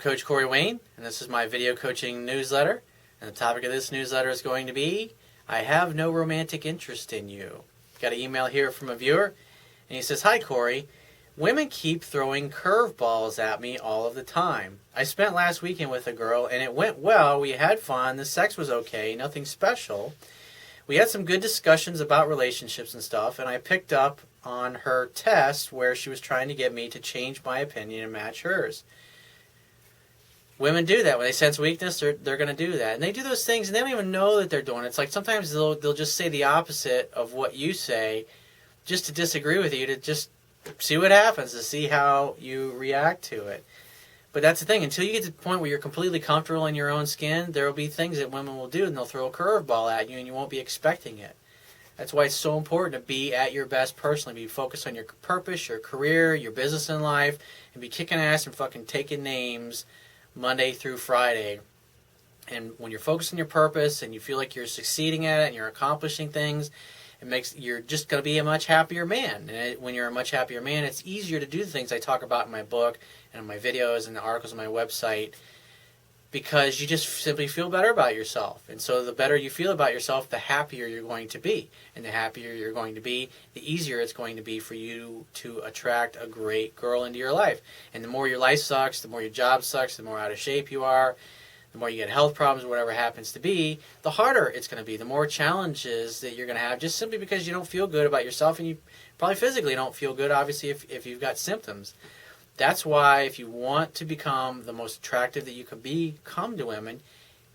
Coach Corey Wayne, and this is my video coaching newsletter. And the topic of this newsletter is going to be, I have no romantic interest in you. Got an email here from a viewer, and he says, Hi Corey, women keep throwing curveballs at me all of the time. I spent last weekend with a girl, and it went well. We had fun. The sex was okay, nothing special. We had some good discussions about relationships and stuff, and I picked up on her test where she was trying to get me to change my opinion and match hers. Women do that. When they sense weakness, they're going to do that. And they do those things, and they don't even know that they're doing it. It's like sometimes they'll just say the opposite of what you say just to disagree with you, to just see what happens, to see how you react to it. But that's the thing. Until you get to the point where you're completely comfortable in your own skin, there will be things that women will do, and they'll throw a curveball at you, and you won't be expecting it. That's why it's so important to be at your best personally. Be focused on your purpose, your career, your business in life, and be kicking ass and fucking taking names Monday through Friday. And when you're focused on your purpose and you feel like you're succeeding at it and you're accomplishing things, you're just going to be a much happier man. And when you're a much happier man, it's easier to do the things I talk about in my book and in my videos and the articles on my website, because you just simply feel better about yourself. And so the better you feel about yourself, the happier you're going to be. And the happier you're going to be, the easier it's going to be for you to attract a great girl into your life. And the more your life sucks, the more your job sucks, the more out of shape you are, the more you get health problems, whatever happens to be, the harder it's going to be, the more challenges that you're going to have, just simply because you don't feel good about yourself, and you probably physically don't feel good, obviously, if you've got symptoms. That's why if you want to become the most attractive that you can be, come to women,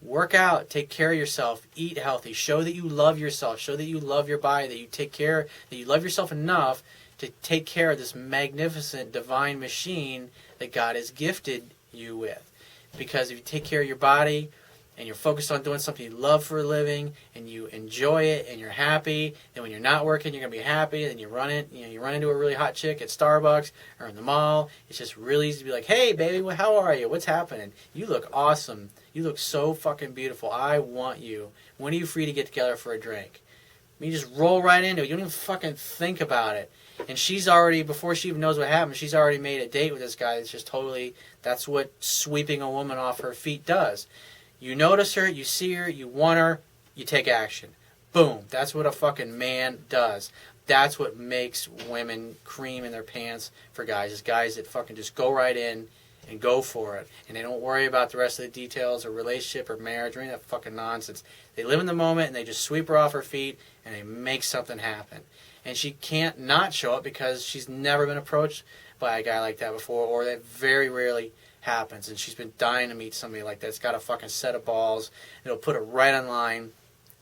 work out, take care of yourself, eat healthy, show that you love yourself, show that you love your body, that you take care, that you love yourself enough to take care of this magnificent divine machine that God has gifted you with. Because if you take care of your body and you're focused on doing something you love for a living and you enjoy it and you're happy, then when you're not working, you're going to be happy, and you run into a really hot chick at Starbucks or in the mall. It's just really easy to be like, hey, baby, how are you? What's happening? You look awesome. You look so fucking beautiful. I want you. When are you free to get together for a drink? You just roll right into it. You don't even fucking think about it. And she's already, before she even knows what happened, she's already made a date with this guy. It's just totally, that's what sweeping a woman off her feet does. You notice her, you see her, you want her, you take action. Boom. That's what a fucking man does. That's what makes women cream in their pants for guys, is guys that fucking just go right in and go for it. And they don't worry about the rest of the details or relationship or marriage or any of that fucking nonsense. They live in the moment and they just sweep her off her feet and they make something happen. And she can't not show up because she's never been approached by a guy like that before, or that very rarely happens. And she's been dying to meet somebody like that. It's got a fucking set of balls. It'll put her right on line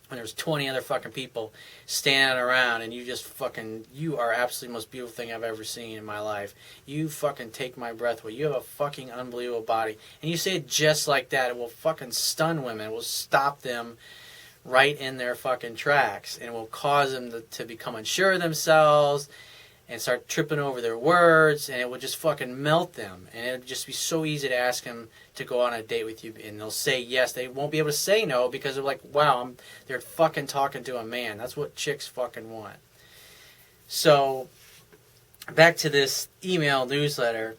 when there's 20 other fucking people standing around, and you are absolutely the most beautiful thing I've ever seen in my life. You fucking take my breath away. You have a fucking unbelievable body. And you say it just like that. It will fucking stun women. It will stop them right in their fucking tracks, and it will cause them to become unsure of themselves and start tripping over their words, and it will just fucking melt them. And it would just be so easy to ask them to go on a date with you, and they'll say yes. They won't be able to say no because they're like, wow, they're fucking talking to a man. That's what chicks fucking want. So, back to this email newsletter.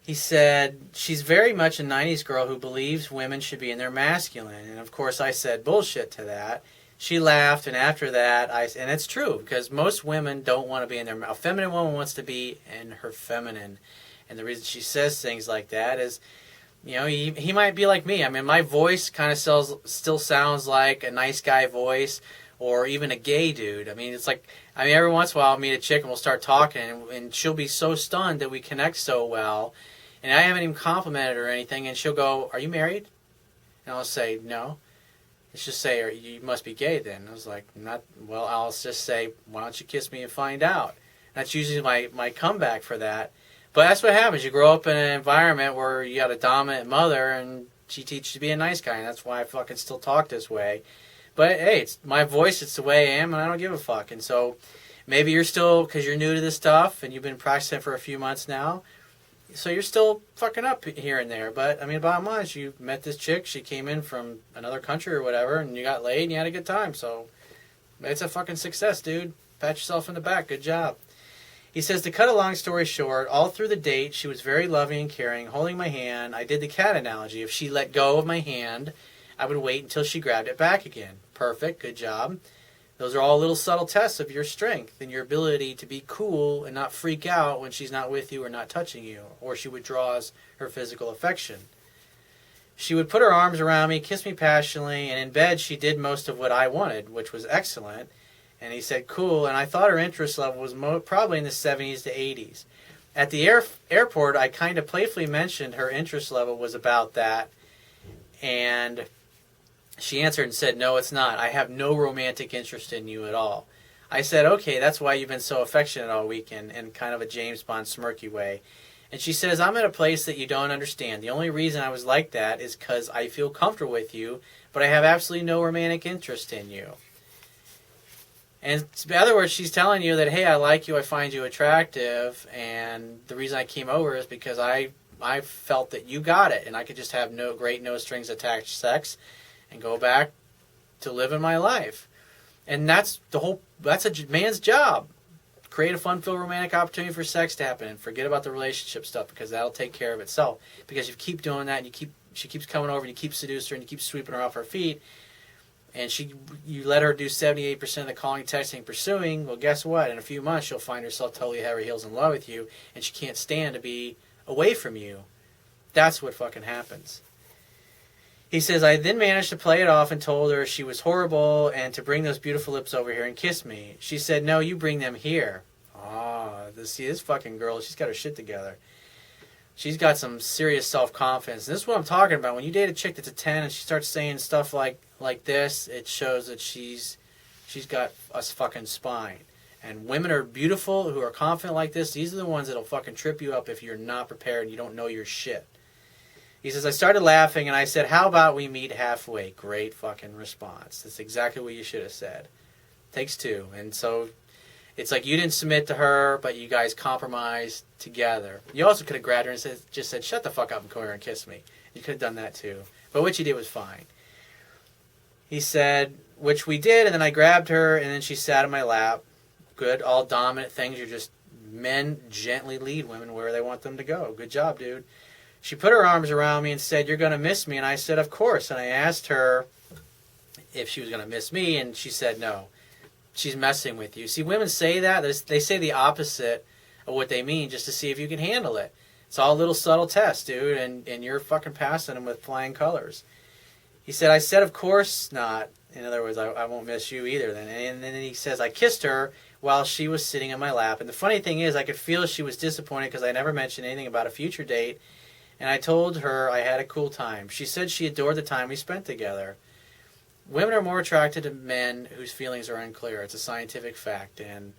He said, she's very much a 90s girl who believes women should be in their masculine. And of course I said bullshit to that. She laughed, and after that, and it's true, because most women don't want to be in their, a feminine woman wants to be in her feminine. And the reason she says things like that is, he might be like me. I mean, my voice kind of still sounds like a nice guy voice, or even a gay dude. I mean, it's like, every once in a while I'll meet a chick and we'll start talking, and she'll be so stunned that we connect so well. And I haven't even complimented her or anything, and she'll go, are you married? And I'll say, no. And she'll say, you must be gay then. And I was like, well, I'll just say, why don't you kiss me and find out? And that's usually my comeback for that. But that's what happens. You grow up in an environment where you got a dominant mother, and she teaches you to be a nice guy, and that's why I fucking still talk this way. But hey, it's my voice, it's the way I am, and I don't give a fuck. And so maybe you're still, because you're new to this stuff, and you've been practicing for a few months now, so you're still fucking up here and there. But, bottom line is you met this chick, she came in from another country or whatever, and you got laid and you had a good time. So it's a fucking success, dude. Pat yourself in the back. Good job. He says, to cut a long story short, all through the date, she was very loving and caring, holding my hand. I did the cat analogy. If she let go of my hand, I would wait until she grabbed it back again. Perfect. Good job. Those are all little subtle tests of your strength and your ability to be cool and not freak out when she's not with you or not touching you, or she withdraws her physical affection. She would put her arms around me, kiss me passionately, and in bed she did most of what I wanted, which was excellent. And he said, cool, and I thought her interest level was probably in the 70s to 80s. At the airport, I kind of playfully mentioned her interest level was about that, and she answered and said, no, it's not. I have no romantic interest in you at all. I said, okay, that's why you've been so affectionate all weekend, in kind of a James Bond smirky way. And she says, I'm at a place that you don't understand. The only reason I was like that is because I feel comfortable with you, but I have absolutely no romantic interest in you. And in other words, she's telling you that, hey, I like you, I find you attractive, and the reason I came over is because I felt that you got it, and I could just have no strings attached sex and go back to living my life. And that's a man's job. Create a fun-filled romantic opportunity for sex to happen, and forget about the relationship stuff, because that'll take care of itself. Because if you keep doing that, and she keeps coming over, and you keep seducing her, and you keep sweeping her off her feet, and you let her do 78% of the calling, texting, pursuing, well, guess what? In a few months, she'll find herself totally head over heels in love with you, and she can't stand to be away from you. That's what fucking happens. He says, I then managed to play it off and told her she was horrible and to bring those beautiful lips over here and kiss me. She said, no, you bring them here. This fucking girl, she's got her shit together. She's got some serious self-confidence. And this is what I'm talking about. When you date a chick that's a 10 and she starts saying stuff like this, it shows that she's got a fucking spine. And women are beautiful who are confident like this. These are the ones that'll fucking trip you up if you're not prepared and you don't know your shit. He says, I started laughing and I said, how about we meet halfway? Great fucking response. That's exactly what you should have said. Takes two. And so it's like you didn't submit to her, but you guys compromised together. You also could have grabbed her and just said, shut the fuck up and come here and kiss me. You could have done that too. But what you did was fine. He said, which we did, and then I grabbed her, and then she sat in my lap. Good, all dominant things. You're just, men gently lead women where they want them to go. Good job, dude. She put her arms around me and said, you're going to miss me. And I said, of course. And I asked her if she was going to miss me, and she said no. She's messing with you. See, women say that. They say the opposite of what they mean just to see if you can handle it. It's all a little subtle test, dude, and you're fucking passing them with flying colors. He said, I said, of course not. In other words, I won't miss you either. And then he says, I kissed her while she was sitting in my lap. And the funny thing is, I could feel she was disappointed because I never mentioned anything about a future date. And I told her I had a cool time. She said she adored the time we spent together. Women are more attracted to men whose feelings are unclear. It's a scientific fact. And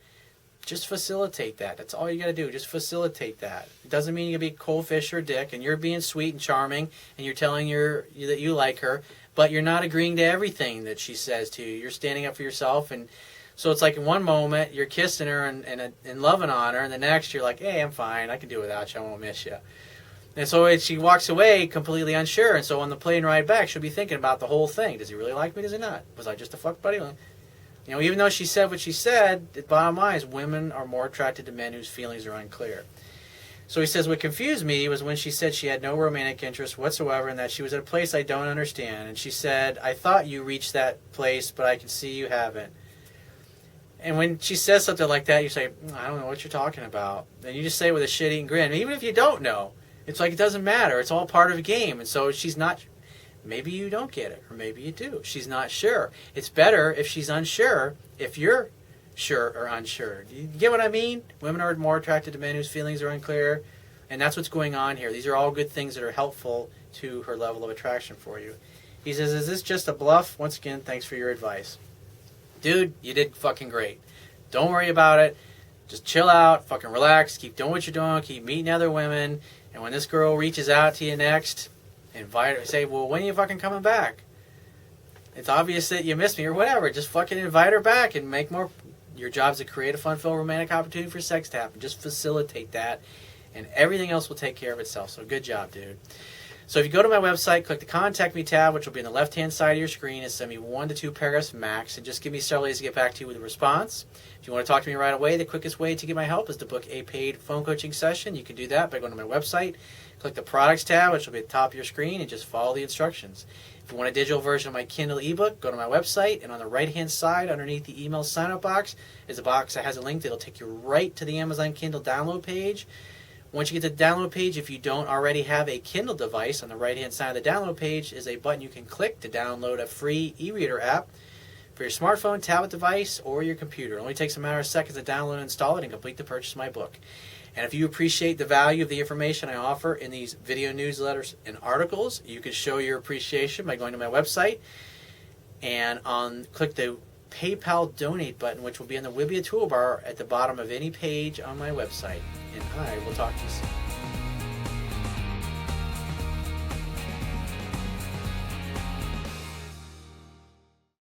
just facilitate that. That's all you got to do. Just facilitate that. It doesn't mean you're going to be a cold fish or a dick, and you're being sweet and charming, and you're telling her that you like her, but you're not agreeing to everything that she says to you. You're standing up for yourself, and so it's like in one moment, you're kissing her and loving on her, and the next you're like, hey, I'm fine. I can do without you. I won't miss you. And so she walks away completely unsure, and so on the plane ride back, she'll be thinking about the whole thing. Does he really like me? Does he not? Was I just a fuck buddy? You know, even though she said what she said, the bottom line is women are more attracted to men whose feelings are unclear. So he says, what confused me was when she said she had no romantic interest whatsoever and that she was at a place I don't understand. And she said, I thought you reached that place, but I can see you haven't. And when she says something like that, you say, I don't know what you're talking about. And you just say it with a shit-eating grin. Even if you don't know, it's like it doesn't matter. It's all part of a game. And so she's not... Maybe you don't get it, or maybe you do. She's not sure. It's better if she's unsure, if you're sure or unsure. Do you get what I mean? Women are more attracted to men whose feelings are unclear, and that's what's going on here. These are all good things that are helpful to her level of attraction for you. He says, is this just a bluff? Once again, thanks for your advice. Dude, you did fucking great. Don't worry about it. Just chill out, fucking relax, keep doing what you're doing, keep meeting other women, and when this girl reaches out to you next... invite her, say, well, when are you fucking coming back? It's obvious that you missed me or whatever. Just fucking invite her back and make more. Your job's to create a fun-filled romantic opportunity for sex to happen. Just facilitate that, and everything else will take care of itself. So good job, dude. So if you go to my website, click the Contact Me tab, which will be on the left-hand side of your screen, and send me 1 to 2 paragraphs max, and just give me several days to get back to you with a response. If you want to talk to me right away, the quickest way to get my help is to book a paid phone coaching session. You can do that by going to my website, click the Products tab, which will be at the top of your screen, and just follow the instructions. If you want a digital version of my Kindle ebook, go to my website, and on the right-hand side, underneath the email sign-up box, is a box that has a link that will take you right to the Amazon Kindle download page. Once you get to the download page, if you don't already have a Kindle device, on the right-hand side of the download page is a button you can click to download a free e-reader app for your smartphone, tablet device, or your computer. It only takes a matter of seconds to download and install it and complete the purchase of my book. And if you appreciate the value of the information I offer in these video newsletters and articles, you can show your appreciation by going to my website and click the PayPal donate button, which will be in the Wibbia toolbar at the bottom of any page on my website. And I will talk to you soon.